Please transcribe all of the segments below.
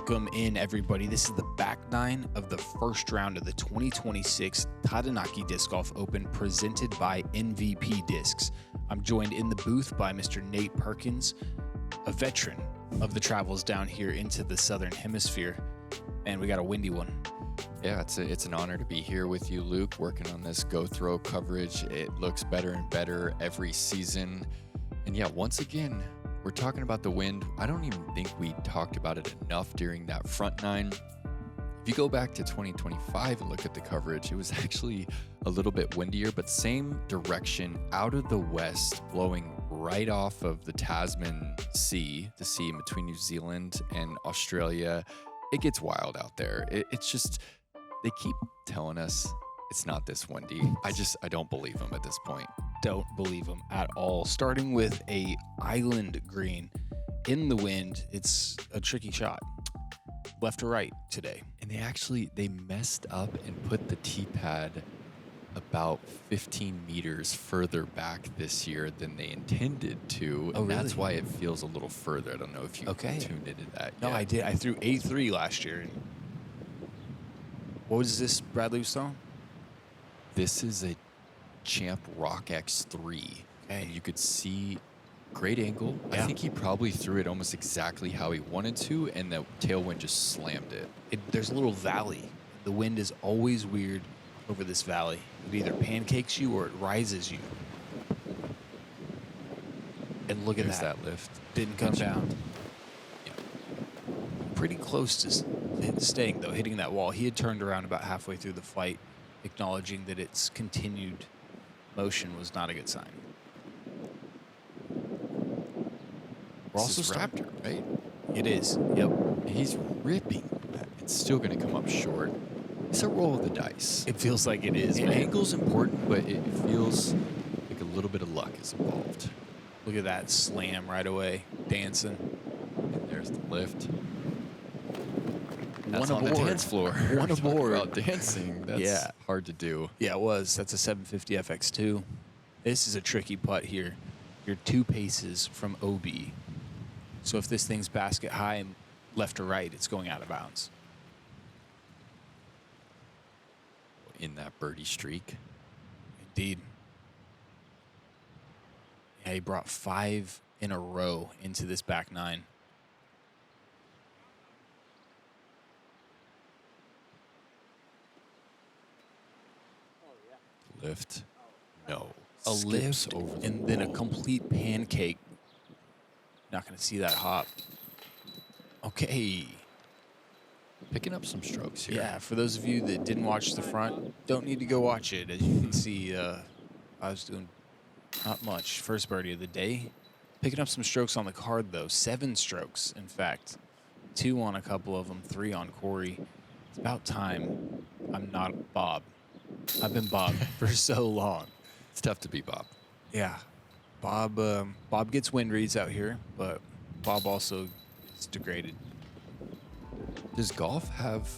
Welcome in, everybody. This is the back nine of the first round of the 2026 Taranaki Disc Golf Open presented by MVP Discs. I'm joined in the booth by Mr. Nate Perkins, a veteran of the travels down here into the Southern Hemisphere. And we got a windy one. Yeah, it's an honor to be here with you, Luke, working on this Go Throw coverage. It looks better and better every season. And yeah, once again, we're talking about the wind. I don't even think we talked about it enough during that front nine. If you go back to 2025 and look at the coverage, it was actually a little bit windier, but same direction out of the west, blowing right off of the Tasman Sea, the sea in between New Zealand and Australia. It gets wild out there. It's just, they keep telling us it's not this windy. I don't believe them at this point. Don't believe them at all. Starting with a island green in the wind, it's a tricky shot. Left or right today. And they messed up and put the tee pad about 15 meters further back this year than they intended to. Oh, really? That's why it feels a little further. I don't know if you tuned into that No, yet. I did. I threw A3 last year. What was this Bradley was throwing? This is a Champ Rock X3. And you could see great angle. Yeah. I think he probably threw it almost exactly how he wanted to, and the tailwind just slammed it. There's a little valley. The wind is always weird over this valley. It either pancakes you or it rises you. And look at that lift. Didn't come down. Yeah. Pretty close to staying, though, hitting that wall. He had turned around about halfway through the flight, acknowledging that its continued motion was not a good sign. We're This is Raptor, right? It is. Yep. He's ripping. It's still going to come up short. It's a roll of the dice. It feels like it is, And man. angle's important, but it feels like a little bit of luck is involved. Look at that slam right away, dancing. And there's the lift. One That's on aboard. the dance floor. One Talk aboard. about dancing. That's hard to do. Yeah, it was. That's a 750 FX2. This is a tricky putt here. You're 2 paces from OB. So if this thing's basket high and left or right, it's going out of bounds. In that birdie streak. Indeed. Yeah, he brought 5 in a row into this back nine. Lift. No. A Skips lift over the and then a wall. complete pancake. Not going to see that hop. Okay. Picking up some strokes here. Yeah, for those of you that didn't watch the front, don't need to go watch it. As you can see, I was doing not much. First birdie of the day. Picking up some strokes on the card, though. 7 strokes, in fact. 2 on a couple of them, 3 on Corey. It's about time I'm not Bob. I've been Bob for so long. It's tough to be Bob. Yeah. Bob gets wind reads out here, but Bob also is degraded. Does golf have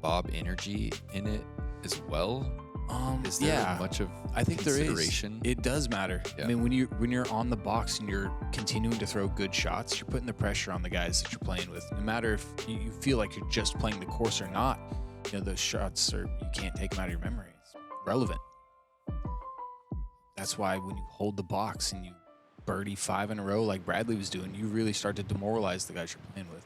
Bob energy in it as well? Is there much of I think there is. consideration? It does matter. Yeah. I mean, when you're on the box and you're continuing to throw good shots, you're putting the pressure on the guys that you're playing with. No matter if you feel like you're just playing the course or not, those shots you can't take them out of your memory. It's relevant. That's why when you hold the box and you birdie 5 in a row like Bradley was doing, you really start to demoralize the guys you're playing with.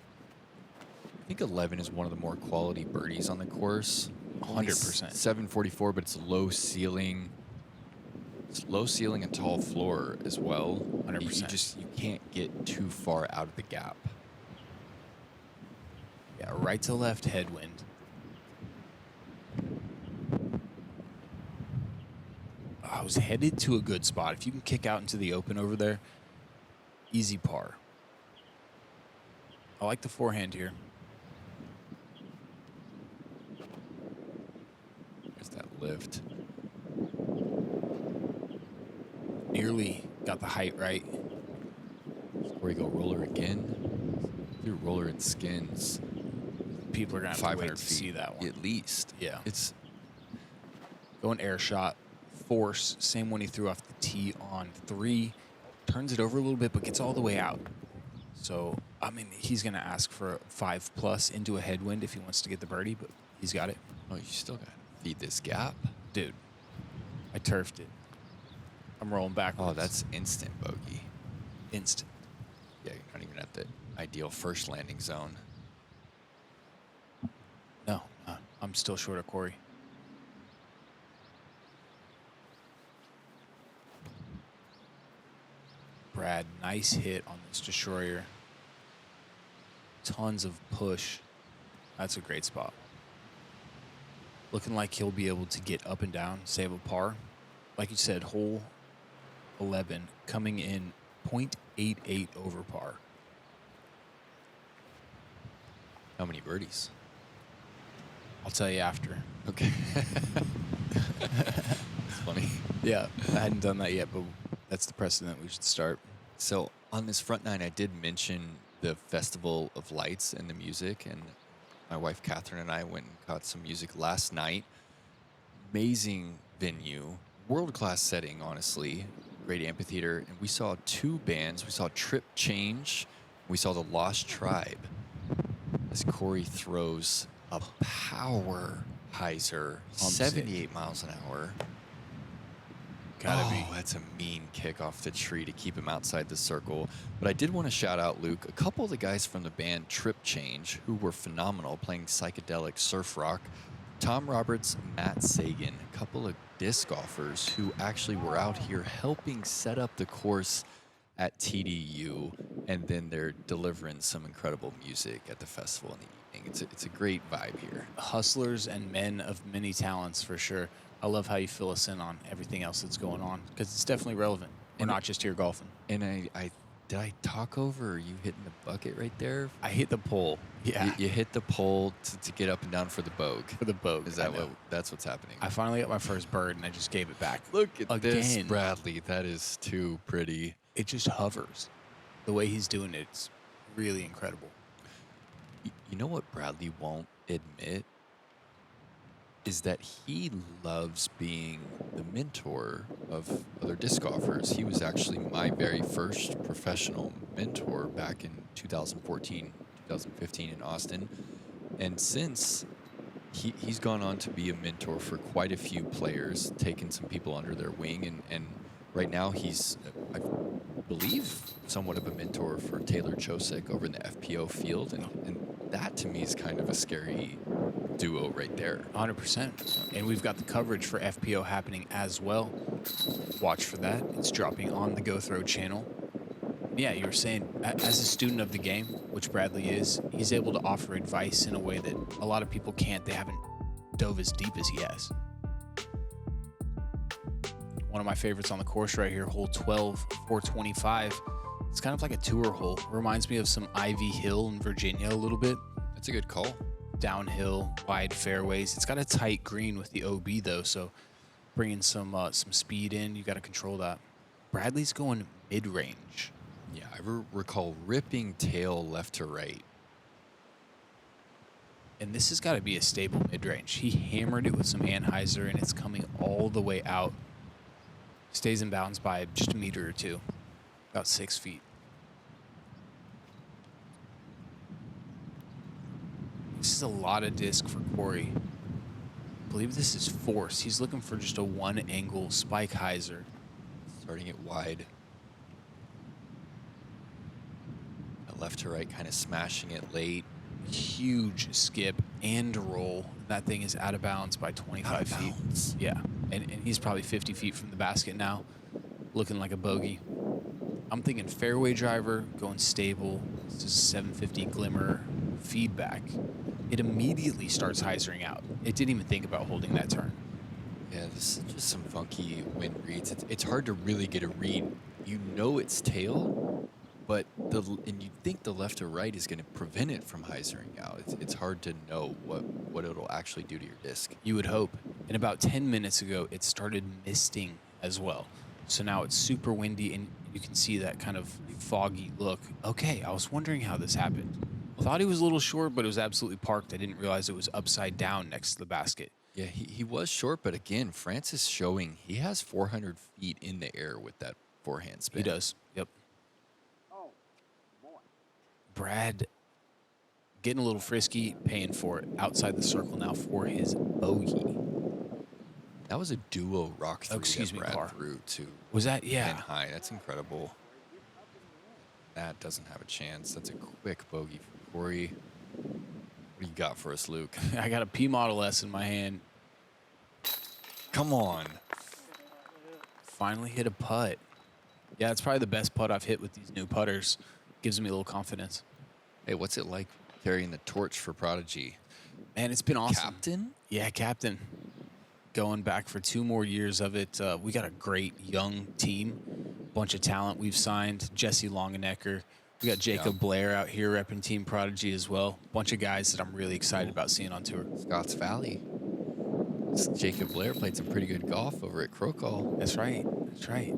I think 11 is one of the more quality birdies on the course. 100%. 744, but it's low ceiling. It's low ceiling and tall floor as well. 100%. You can't get too far out of the gap. Yeah, right to left headwind. I was headed to a good spot. If you can kick out into the open over there, easy par. I like the forehand here. There's that lift. Nearly got the height right. Where you go roller again. Do roller and skins. People are going to have to wait to 500 feet see that one. at least. Yeah. It's Going air shot, force, same one he threw off the tee on 3. Turns it over a little bit, but gets all the way out. So I mean, he's going to ask for a 5+ into a headwind if he wants to get the birdie, but he's got it. Oh, you still got to feed this gap. Dude, I turfed it. I'm rolling backwards. Oh, that's instant bogey. Instant. Yeah, you're not even at the ideal first landing zone. No, I'm still short of Corey. Brad, nice hit on this destroyer. Tons of push. That's a great spot. Looking like he'll be able to get up and down, save a par. Like you said, hole 11 coming in 0.88 over par. How many birdies? I'll tell you after. Okay. It's funny. Yeah, I hadn't done that yet, but that's the precedent we should start. So on this front nine, I did mention the Festival of Lights and the music, and my wife Catherine and I went and caught some music last night. Amazing venue, world-class setting, honestly. Great amphitheater, and we saw two bands. We saw Trip Change, we saw the Lost Tribe. As Corey throws a power hyzer, 78 miles an hour. Gotta be. That's a mean kick off the tree to keep him outside the circle. But I did want to shout out, Luke, a couple of the guys from the band Trip Change, who were phenomenal playing psychedelic surf rock. Tom Roberts, Matt Sagan, a couple of disc golfers who actually were out here helping set up the course at TDU, and then they're delivering some incredible music at the festival in the evening. It's a great vibe here. Hustlers and men of many talents, for sure. I love how you fill us in on everything else that's going on, because it's definitely relevant. We're not just here golfing. And I did I talk over, or you hitting the bucket right there? I hit the pole. Yeah. You hit the pole to get up and down for the bogue. For the bogue. Is that that's what's happening? I finally got my first bird, and I just gave it back. Look at again. this, Bradley. That is too pretty. It just hovers. The way he's doing it's really incredible. You know what Bradley won't admit is that he loves being the mentor of other disc golfers. He was actually my very first professional mentor back in 2014, 2015 in Austin. And since he's gone on to be a mentor for quite a few players, taken some people under their wing, and right now he's, I believe, somewhat of a mentor for Taylor Chosick over in the FPO field. And that to me is kind of a scary duo right there. 100%. And we've got the coverage for FPO happening as well. Watch for that. It's dropping on the Go Throw channel. Yeah, you were saying, as a student of the game, which Bradley is, he's able to offer advice in a way that a lot of people can't. They haven't dove as deep as he has. One of my favorites on the course right here, hole 12, 425. It's kind of like a tour hole. Reminds me of some Ivy Hill in Virginia a little bit. That's a good call. Downhill, wide fairways. It's got a tight green with the OB though, so bringing some speed in, you got to control that. Bradley's going mid-range. Yeah, I recall ripping tail left to right. And this has got to be a stable mid-range. He hammered it with some Anheuser, and it's coming all the way out. Stays in bounds by just a meter or two, about 6 feet. This is a lot of disc for Corey. I believe this is force. He's looking for just a one-angle spike hyzer. Starting it wide. Left to right, kind of smashing it late. Huge skip and roll. That thing is out of bounds by 25 feet. Yeah, and he's probably 50 feet from the basket now, looking like a bogey. I'm thinking fairway driver, going stable. This is 750 glimmer feedback. It immediately starts hyzering out. It didn't even think about holding that turn. Yeah, this is just some funky wind reads. It's hard to really get a read. You know it's tail, but and you think the left or right is going to prevent it from hyzering out. It's hard to know what it'll actually do to your disc. You would hope. And about 10 minutes ago, it started misting as well. So now it's super windy, and you can see that kind of foggy look. Okay, I was wondering how this happened. I thought he was a little short, but it was absolutely parked. I didn't realize it was upside down next to the basket. Yeah, he was short, but again, Francis showing he has 400 feet in the air with that forehand spin. He does. Yep. Brad getting a little frisky, paying for it. Outside the circle now for his bogey. That was a duo rock Oh, three excuse that me, Brad car. threw to Was that? pin Yeah. high. That's incredible. That doesn't have a chance. That's a quick bogey for Corey. What do you got for us, Luke? I got a P Model S in my hand. Come on. Finally hit a putt. Yeah, it's probably the best putt I've hit with these new putters. Gives me a little confidence. Hey, what's it like carrying the torch for Prodigy? Man, it's been awesome. Captain? Yeah, captain. Going back for 2 more years of it. We got a great young team. Bunch of talent we've signed. Jesse Longenecker. We got Jacob Blair out here repping Team Prodigy as well. Bunch of guys that I'm really excited about seeing on tour. Scotts Valley. Jacob Blair played some pretty good golf over at Crocall. That's right. That's right.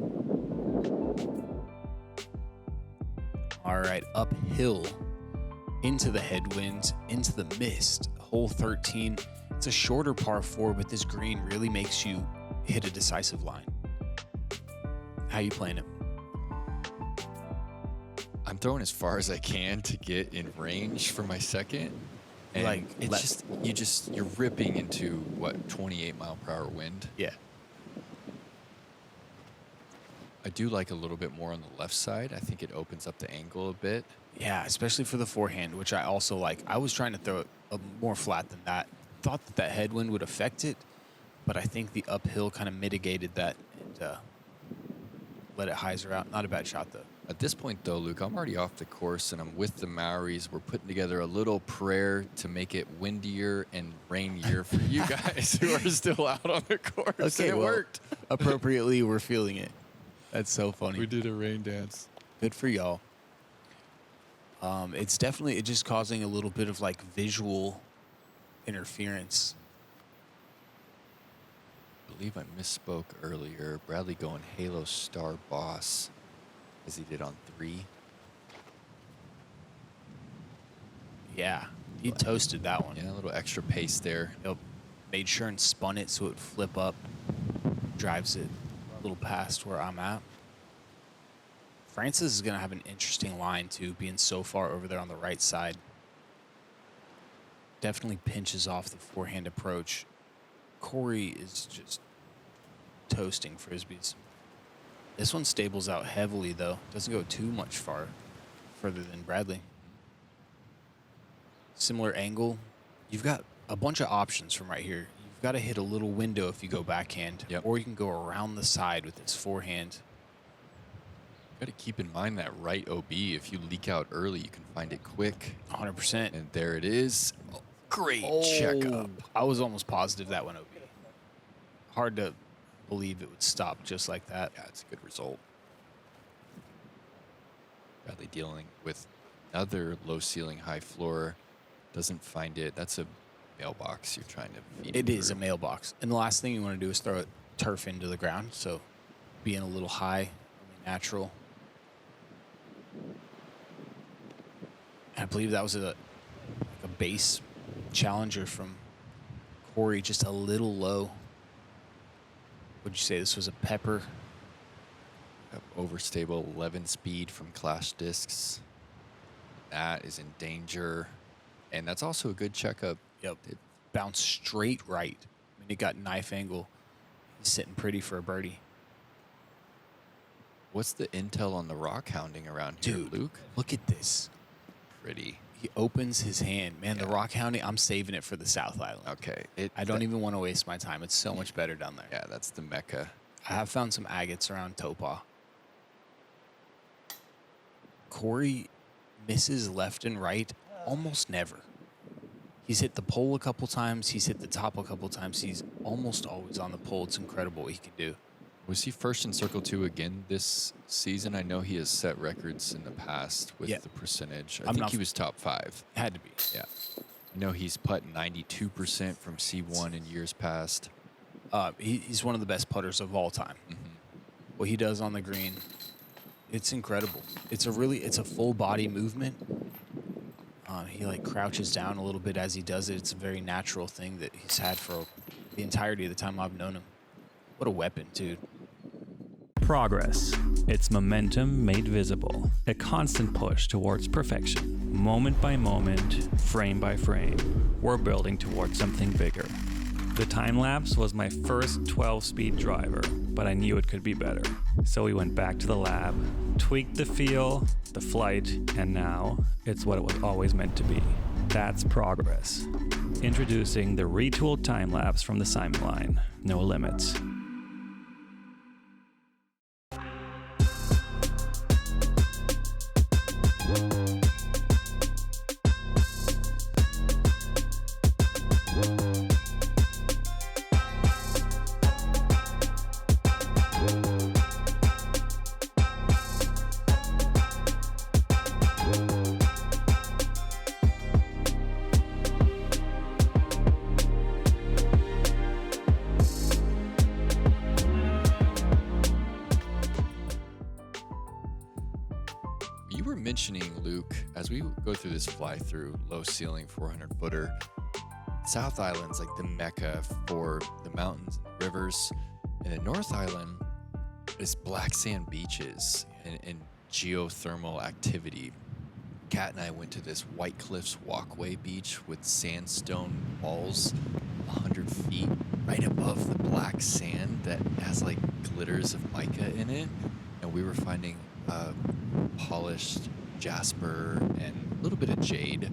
All right, uphill into the headwinds, into the mist. Hole 13. It's a shorter par 4, but this green really makes you hit a decisive line. How you playing it? I'm throwing as far as I can to get in range for my second. And Like, it's you're ripping into what, 28 mile per hour wind. Yeah. I do like a little bit more on the left side. I think it opens up the angle a bit. Yeah, especially for the forehand, which I also like. I was trying to throw it more flat than that. Thought that headwind would affect it, but I think the uphill kind of mitigated that and let it hyzer out. Not a bad shot, though. At this point, though, Luke, I'm already off the course, and I'm with the Maoris. We're putting together a little prayer to make it windier and rainier for you guys who are still out on the course. Okay, It well, worked. Appropriately, we're feeling it. That's so funny. We did a rain dance. Good for y'all. It's definitely just causing a little bit of like visual interference. I believe I misspoke earlier. Bradley going Halo Star Boss as he did on 3. Yeah, he toasted that one. Yeah, a little extra pace there. Yep. Made sure and spun it so it would flip up. Drives it a little past where I'm at. Francis is going to have an interesting line, too, being so far over there on the right side. Definitely pinches off the forehand approach. Corey is just toasting Frisbees. This one stables out heavily, though. Doesn't go too much further than Bradley. Similar angle. You've got a bunch of options from right here. You've got to hit a little window if you go backhand, or you can go around the side with this forehand. Got to keep in mind that right OB. If you leak out early, you can find it quick. 100%. And there it is. Oh, great checkup. I was almost positive that went OB. Hard to believe it would stop just like that. Yeah, it's a good result. Bradley dealing with another low ceiling, high floor. Doesn't find it. That's a mailbox you're trying to feed. It is a mailbox. And the last thing you want to do is throw it turf into the ground. So being a little high, natural. I believe that was a base challenger from Corey, just a little low. Would you say this was a pepper? Overstable 11 speed from Clash Discs. That is in danger. And that's also a good checkup. Yep. It bounced straight right. I mean, it got knife angle. He's sitting pretty for a birdie. What's the intel on the rock hounding around here, Dude, Luke? Look at this. Pretty. He opens his hand. Man, the rock hounding, I'm saving it for the South Island. Okay. I don't even want to waste my time. It's so much better down there. Yeah, that's the mecca. I have found some agates around Topah. Corey misses left and right almost never. He's hit the pole a couple times. He's hit the top a couple times. He's almost always on the pole. It's incredible what he can do. Was he first in Circle 2 again this season? I know he has set records in the past with the percentage. I think he was top 5. Had to be. Yeah. I know he's putting 92% from C1 in years past. He's one of the best putters of all time. What he does on the green, it's incredible. It's a full body movement. He like crouches down a little bit as he does it. It's a very natural thing that he's had for the entirety of the time I've known him. What a weapon, dude. Progress. It's momentum made visible, a constant push towards perfection. Moment by moment, frame by frame, we're building towards something bigger. The time-lapse was my first 12-speed driver, but I knew it could be better. So we went back to the lab, tweaked the feel, the flight, and now it's what it was always meant to be. That's progress. Introducing the retooled time-lapse from the Simon line. No limits. You were mentioning, Luke, as we go through this fly through, low ceiling 400 footer, South Island's like the mecca for the mountains and rivers. And the North Island is black sand beaches and geothermal activity. Kat and I went to this White Cliffs walkway beach with sandstone walls 100 feet right above the black sand that has like glitters of mica in it. And we were finding polished jasper and a little bit of jade.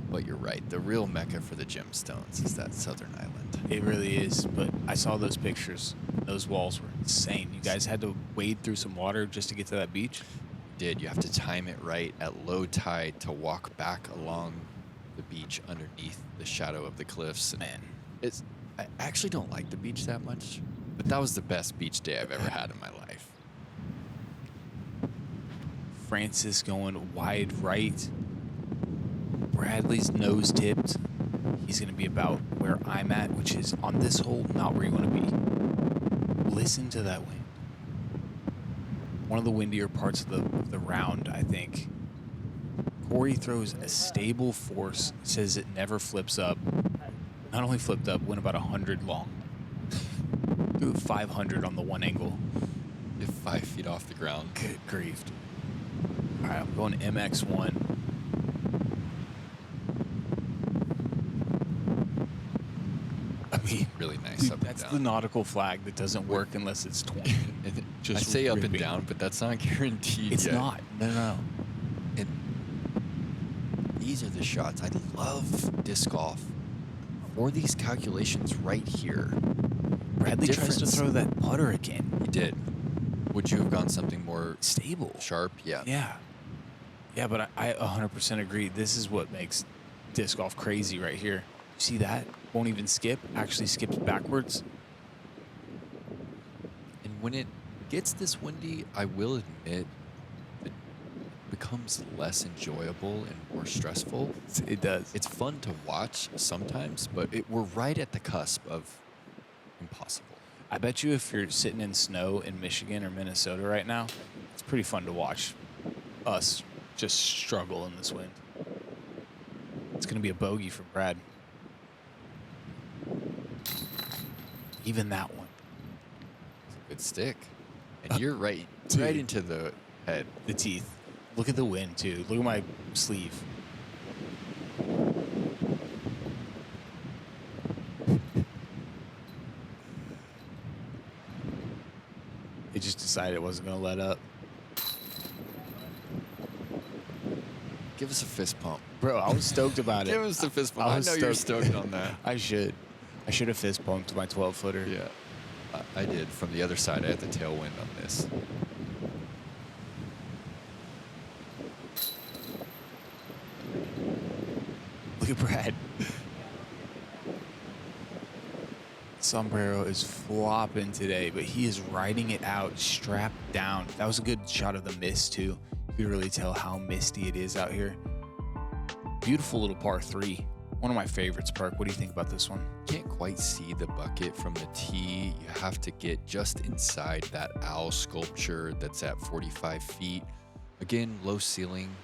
But you're right, the real mecca for the gemstones is that southern island. It really is, but I saw those pictures. Those walls were insane. You guys had to wade through some water just to get to that beach? You have to time it right at low tide to walk back along the beach underneath the shadow of the cliffs. Man. I actually don't like the beach that much, but that was the best beach day I've ever had in my life. Francis going wide right. Bradley's nose tipped. He's going to be about where I'm at, which is on this hole, not where you want to be. Listen to that wind. One of the windier parts of the round, I think. Corey throws a stable force, says it never flips up. Not only flipped up, went about 100 long. Threw 500 on the one angle. You're 5 feet off the ground. Good grief. All right, I'm going MX1. I mean, Really nice dude, up and that's down. the nautical flag that doesn't work unless it's 20. I say up and ripping. down, but that's not guaranteed It's yet. not. No. And these are the shots. I love disc golf for these calculations right here. Bradley tries to difference- throw that putter again. He did. Would you have gone something more Stable. sharp? Yeah. Yeah, but I 100% agree. This is what makes disc golf crazy right here. You see that? Won't even skip. Actually skips backwards. And when it gets this windy, I will admit it becomes less enjoyable and more stressful. It does. It's fun to watch sometimes, but we're right at the cusp of impossible. I bet you if you're sitting in snow in Michigan or Minnesota right now, it's pretty fun to watch us just struggle in this wind. It's going to be a bogey for Brad. Even that one. It's a good stick. And you're right Dude. into the head. The teeth. Look at the wind, too. Look at my sleeve. It just decided it wasn't going to let up. Give us a fist pump. Bro, I was stoked about it. Give us the fist pump. I was know you're stoked on that. I should. I should have fist pumped my 12-footer. Yeah. I did. From the other side, I had the tailwind on this. Look at Brad. Sombrero is flopping today, but he is riding it out, strapped down. That was a good shot of the mist, too. You could really tell how misty it is out here. Beautiful little par 3. One of my favorites, Park. What do you think about this one? Can't quite see the bucket from the tee. You have to get just inside that owl sculpture that's at 45 feet. Again, low ceiling,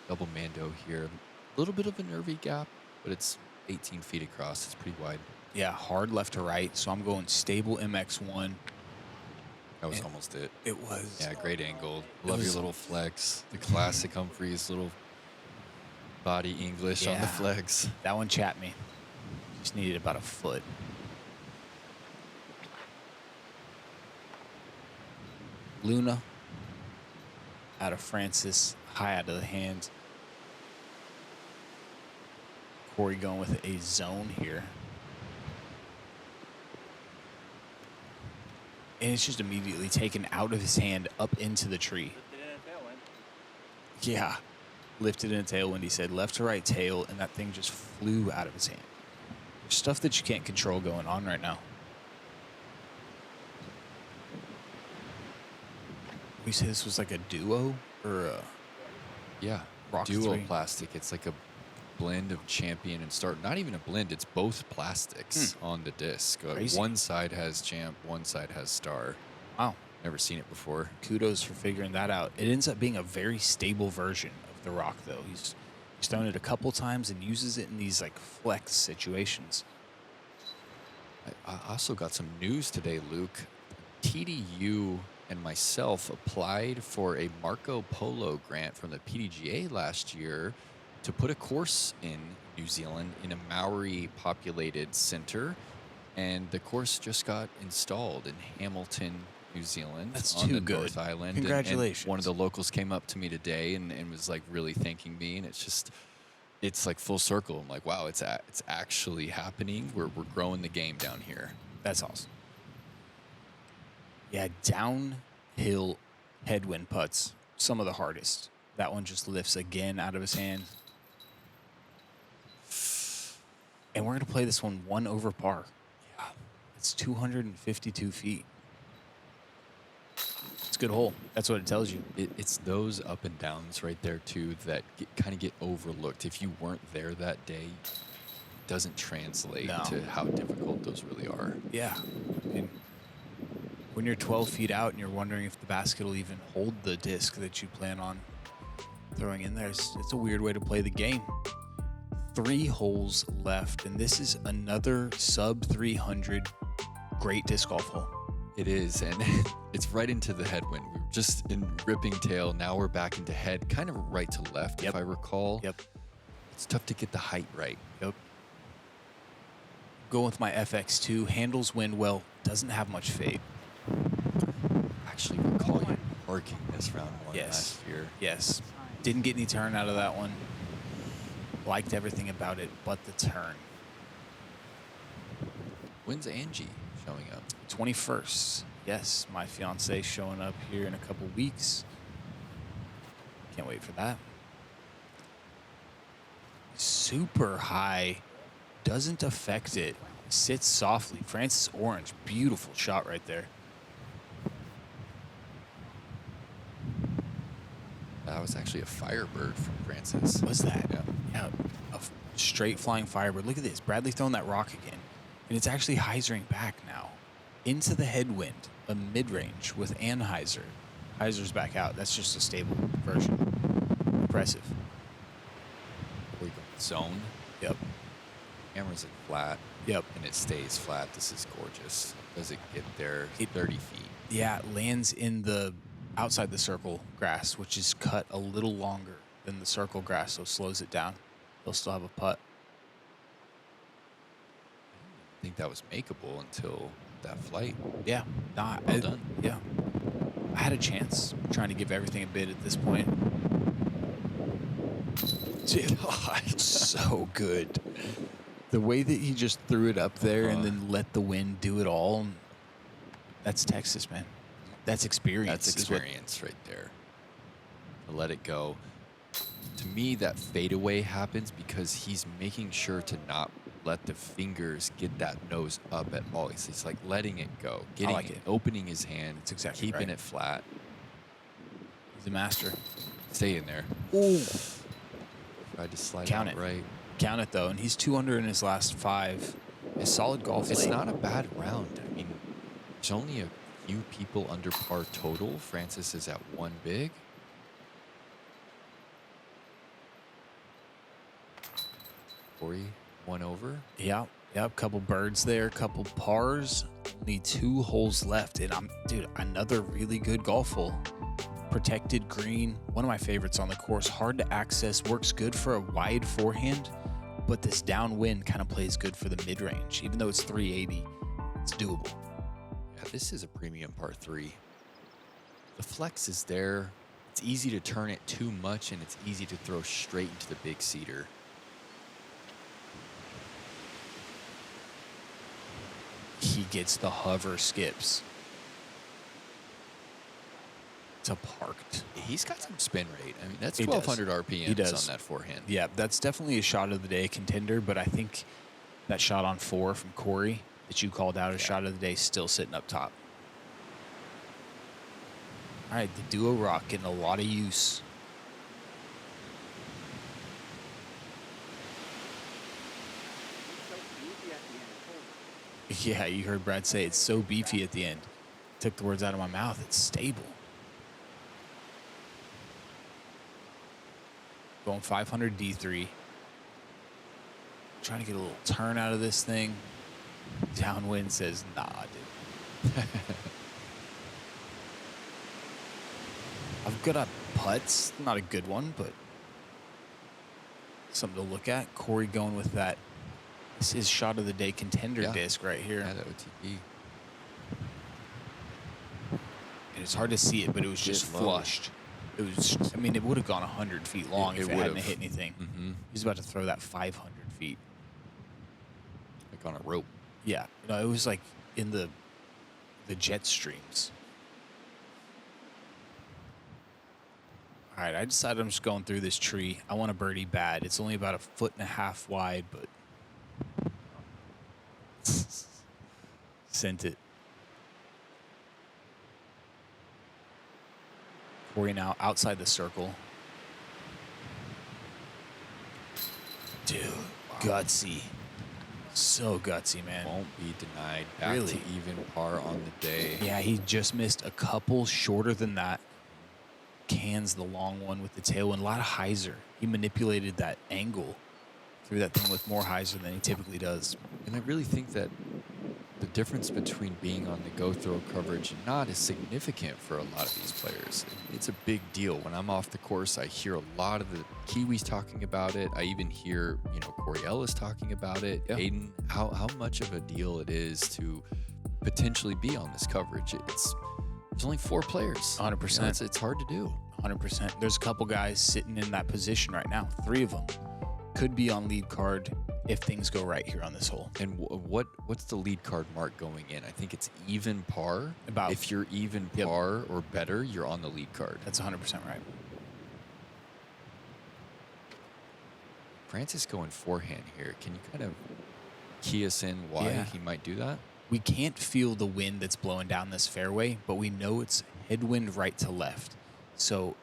double mando here. A little bit of a nervy gap, but it's 18 feet across. It's pretty wide. Yeah, hard left to right, so I'm going stable MX1. That was And almost it. it was. Yeah, great angle. Love your was- little flex. The classic Humphries little body English on the Yeah. flex. That one chapped me. Just needed about a foot. Luna out of Francis, high out of the hand. Corey going with a zone here. And it's just immediately taken out of his hand up into the tree. Yeah. Lifted in a tailwind, he said. Left to right tail, and that thing just flew out of his hand. There's stuff that you can't control going on right now. We say this was like a duo or a Yeah, Rock dual 3. plastic. It's like a blend of Champion and Start. Not even a blend. It's both plastics on the disc. Crazy. One side has Champ, one side has Star. Wow. Never seen it before. Kudos for figuring that out. It ends up being a very stable version of the Rock, though. He's done it a couple times and uses it in these like flex situations. I also got some news today, Luke. TDU and myself applied for a Marco Polo grant from the PDGA last year to put a course in New Zealand in a Maori populated center. And the course just got installed in Hamilton, New Zealand. That's on too the good. North Island. Congratulations. And one of the locals came up to me today and was like really thanking me. And it's like full circle. I'm like, wow, it's actually happening. We're growing the game down here. That's awesome. Yeah, downhill headwind putts, some of the hardest. That one just lifts again out of his hand. And we're going to play this one over par. Yeah. It's 252 feet. It's a good hole. That's what it tells you. It's those up and downs right there, too, that kind of get overlooked. If you weren't there that day, it doesn't translate No. to how difficult those really are. Yeah. I mean, when you're 12 feet out and you're wondering if the basket will even hold the disc that you plan on throwing in there, it's a weird way to play the game. 3 holes left, and this is another sub 300 great disc golf hole. It is, and it's right into the headwind. We were just in ripping tail. Now we're back into head, kind of right to left, Yep. if I recall. Yep. It's tough to get the height right. Yep. Going with my FX2, handles wind well, doesn't have much fade. Actually recall you parking this round one Yes. last year. Yes. Didn't get any turn out of that one. Liked everything about it but the turn. When's Angie showing up? 21st. Yes, my fiance showing up here in a couple weeks. Can't wait for that. Super high. Doesn't affect it. Sits softly. Francis Orange. Beautiful shot right there. That was actually a Firebird from Francis. What's that? Yeah. Yeah. Straight flying Firebird. Look at this. Bradley throwing that rock again. And it's actually hyzering back now. Into the headwind. A mid-range with Anheuser. Hyzer's back out. That's just a stable version. Impressive. We go zone. Yep. Camera's in flat. Yep. And it stays flat. This is gorgeous. Does it get there? It- 30 feet. Yeah, it lands in the outside the circle grass, which is cut a little longer than the circle grass, so it slows it down. They'll still have a putt. I think that was makeable until that flight. Yeah. Nah, Well done. Yeah. I had a chance. I'm trying to give everything a bid at this point. Dude, so good. The way that he just threw it up there and then let the wind do it all. That's Texas, man. That's experience. That's is what- experience right there. To let it go. To me, that fadeaway happens because he's making sure to not let the fingers get that nose up at all. He's like letting it go, getting like it, it. opening his hand, That's exactly keeping right. it flat. He's a master. Stay in there. Ooh. Tried to slide Count out it. right. Count it, though. And he's 2 under in his last 5. A solid golf It's late. not a bad round. I mean, there's only a few people under par total. Francis is at 1 big. Corey, 1 over. Yeah. Couple birds there, couple pars. Only 2 holes left, and dude, another really good golf hole. Protected green, one of my favorites on the course. Hard to access, works good for a wide forehand, but this downwind kind of plays good for the mid-range. Even though it's 380, it's doable. Yeah, this is a premium par 3. The flex is there. It's easy to turn it too much, and it's easy to throw straight into the big cedar. He gets the hover skips. It's a parked. He's got some spin rate. I mean, that's He does. 1,200 He RPMs does. on that forehand. Yeah, that's definitely a shot of the day contender, but I think that shot on 4 from Corey that you called out a shot of the day is still sitting up top. All right, the duo rock getting a lot of use. Yeah, you heard Brad say it's so beefy at the end. Took the words out of my mouth. It's stable. Going 500 D3. Trying to get a little turn out of this thing. Downwind says, nah, dude. I've got a putts. Not a good one, but something to look at. Corey going with that. This is shot of the day contender disc right here. Yeah, that OTP. And it's hard to see it, but it was just low. flushed. It was, I mean, it would have gone 100 feet long if it hadn't would've. hit anything. Mm-hmm. He's about to throw that 500 feet. Like on a rope. Yeah. No, it was like in the jet streams. All right, I decided I'm just going through this tree. I want a birdie bad. It's only about 1.5 feet wide, but sent it. Corey now outside the circle. Dude, gutsy. So gutsy, man. Won't be denied. Back Really? to even par on the day. Yeah, he just missed a couple shorter than that. Cans the long one with the tailwind. A lot of hyzer. He manipulated that angle. Threw that thing with more hyzer than he typically does. And I really think that the difference between being on the go-throw coverage and not is significant for a lot of these players. It's a big deal. When I'm off the course, I hear a lot of the Kiwis talking about it. I even hear, Corey Ellis talking about it. Yeah. Aiden, how much of a deal it is to potentially be on this coverage. There's only 4 players. 100%. It's hard to do. 100%. There's a couple guys sitting in that position right now. 3 of them could be on lead card if things go right here on this hole. And what's the lead card mark going in? I think it's even par. About- if you're even Yep. par or better, you're on the lead card. That's 100% right. Francis going forehand here. Can you kind of key us in why Yeah. he might do that? We can't feel the wind that's blowing down this fairway, but we know it's headwind right to left. So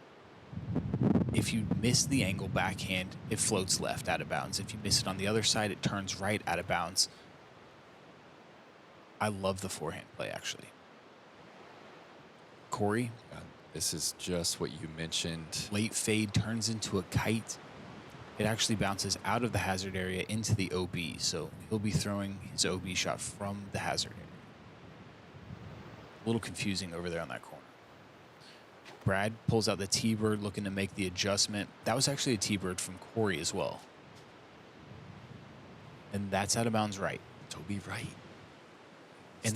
if you miss the angle backhand, it floats left out of bounds. If you miss it on the other side, it turns right out of bounds. I love the forehand play, actually. Corey, This is just what you mentioned. late fade turns into a kite. It actually bounces out of the hazard area into the OB, so he'll be throwing his OB shot from the hazard area. A little confusing over there on that corner. Brad pulls out the T-bird looking to make the adjustment. That was actually a T-bird from Corey as well. And that's out of bounds right. Toby Wright. And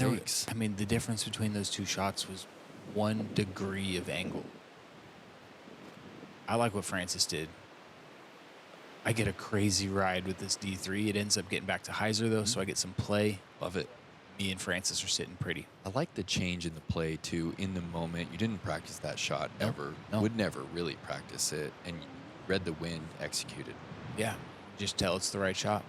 the difference between those 2 shots was 1 degree of angle. I like what Francis did. I get a crazy ride with this D3. It ends up getting back to hyzer, though, so I get some play. Love it. Me and Francis are sitting pretty. I like the change in the play, too, in the moment. You didn't practice that shot ever. No. Would never really practice it. And you read the wind, executed. Yeah, just tell it's the right shot.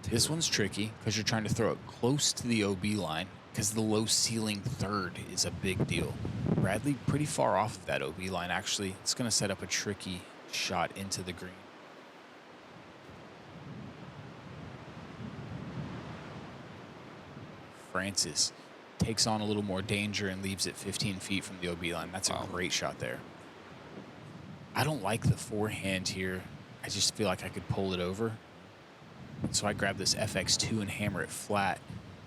This one's tricky because you're trying to throw it close to the OB line because the low ceiling third is a big deal. Bradley pretty far off of that OB line, actually. It's going to set up a tricky shot into the green. Francis takes on a little more danger and leaves it 15 feet from the OB line. That's a great shot there. I don't like the forehand here. I just feel like I could pull it over. So I grab this FX2 and hammer it flat.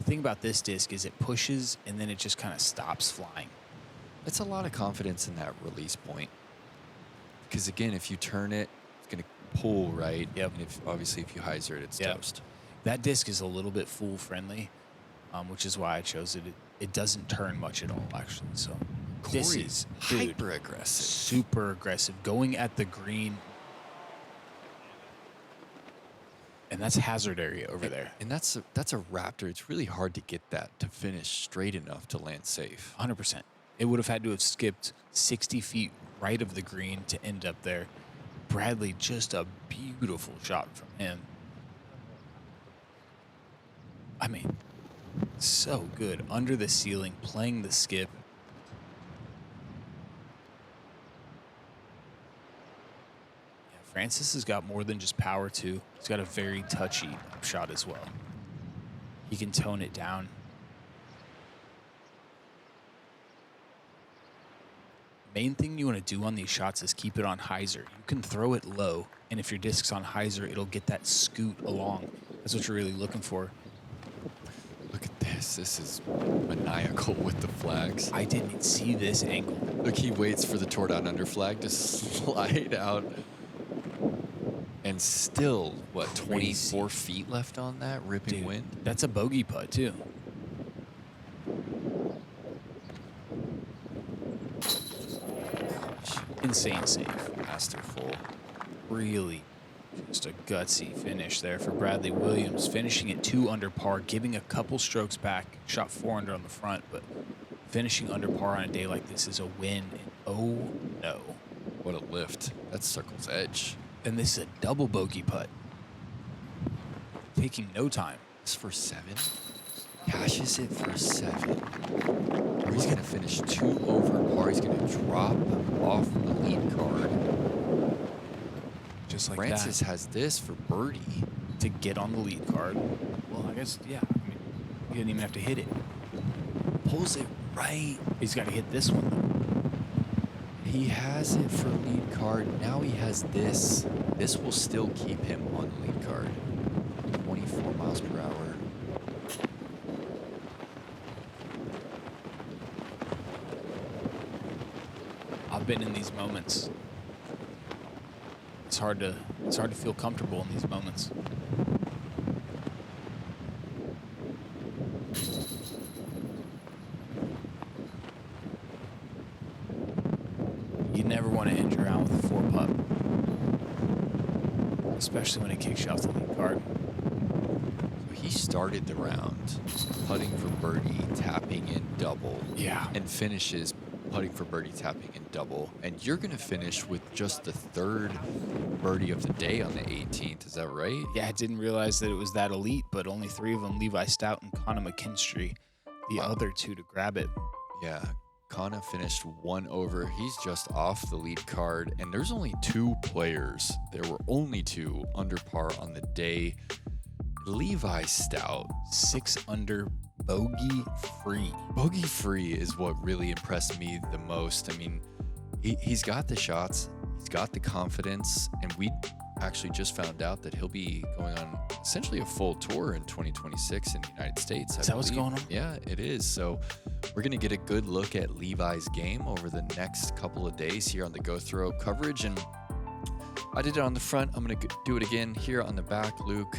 The thing about this disc is it pushes and then it just kind of stops flying. It's a lot of confidence in that release point. Because again, if you turn it, it's going to pull, right? Yep. And obviously if you hyzer it, it's toast. That disc is a little bit fool friendly, which is why I chose it. It doesn't turn much at all, actually. So this is hyper aggressive. Super aggressive. Going at the green. And that's hazard area over there. And that's a Raptor. It's really hard to get that to finish straight enough to land safe. 100%. It would have had to have skipped 60 feet right of the green to end up there. Bradley, just a beautiful shot from him. I mean, so good. Under the ceiling, playing the skip. Yeah, Francis has got more than just power, too. He's got a very touchy shot as well. He can tone it down. Main thing you want to do on these shots is keep it on hyzer. You can throw it low, and if your disc's on hyzer, it'll get that scoot along. That's what you're really looking for. Look at this. This is maniacal with the flags. I didn't see this angle. Look, he waits for the tore down under flag to slide out. And still, what, 24 feet left on that ripping Dude, wind? That's a bogey putt, too. Insane save. Masterful. Really just a gutsy finish there for Bradley Williams, finishing at 2 under par, giving a couple strokes back, shot 4 under on the front, but finishing under par on a day like this is a win. And oh no. What a lift. That's Circle's edge. And this is a double bogey putt. Taking no time. This for 7. Cashes it for 7. Or he's going to finish 2 over par. He's going to drop off the lead card. Just like Francis that. has this for birdie. To get on the lead card. Well, I guess, yeah. I mean, he didn't even have to hit it. Pulls it right. He's got to hit this one, though. He has it for lead card. Now he has this. This will still keep him on the lead card. 24 miles per hour. I've been in these moments. It's hard to feel comfortable in these moments. You never want to end your round with a 4 putt, especially when it kicks you off the lead card. He started the round putting for birdie, tapping in double. Yeah. And finishes putting for birdie, tapping in double. And you're going to finish with just the 3rd birdie of the day on the 18th. Is that right? Yeah, I didn't realize that it was that elite, but only 3 of them, Levi Stout and Connor McKinstry, the other 2 to grab it. Yeah. Kana finished 1 over. He's just off the lead card. And there's only 2 players. There were only 2 under par on the day. Levi Stout, 6 under, bogey free. Bogey free is what really impressed me the most. I mean, he's got the shots, he's got the confidence, and we actually just found out that he'll be going on essentially a full tour in 2026 in the United States. Is that what's going on? Yeah, it is. So we're going to get a good look at Levi's game over the next couple of days here on the Go Throw coverage. And I did it on the front. I'm going to do it again here on the back, Luke.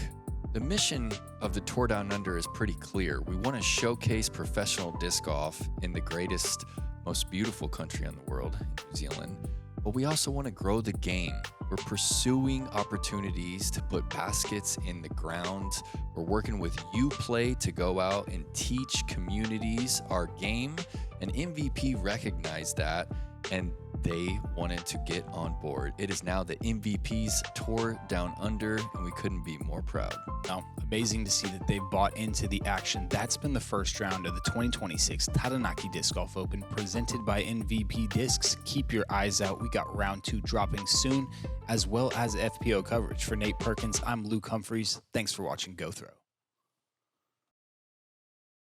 The mission of the Tour Down Under is pretty clear. We want to showcase professional disc golf in the greatest, most beautiful country in the world, New Zealand. But we also want to grow the game. We're pursuing opportunities to put baskets in the ground. We're working with UPlay to go out and teach communities our game. And MVP recognized that, and they wanted to get on board. It is now the MVP's Tour Down Under, and we couldn't be more proud. Now, amazing to see that they've bought into the action. That's been the first round of the 2026 Taranaki Disc Golf Open presented by MVP Discs. Keep your eyes out. We got round 2 dropping soon, as well as FPO coverage. For Nate Perkins, I'm Luke Humphries. Thanks for watching Go Throw.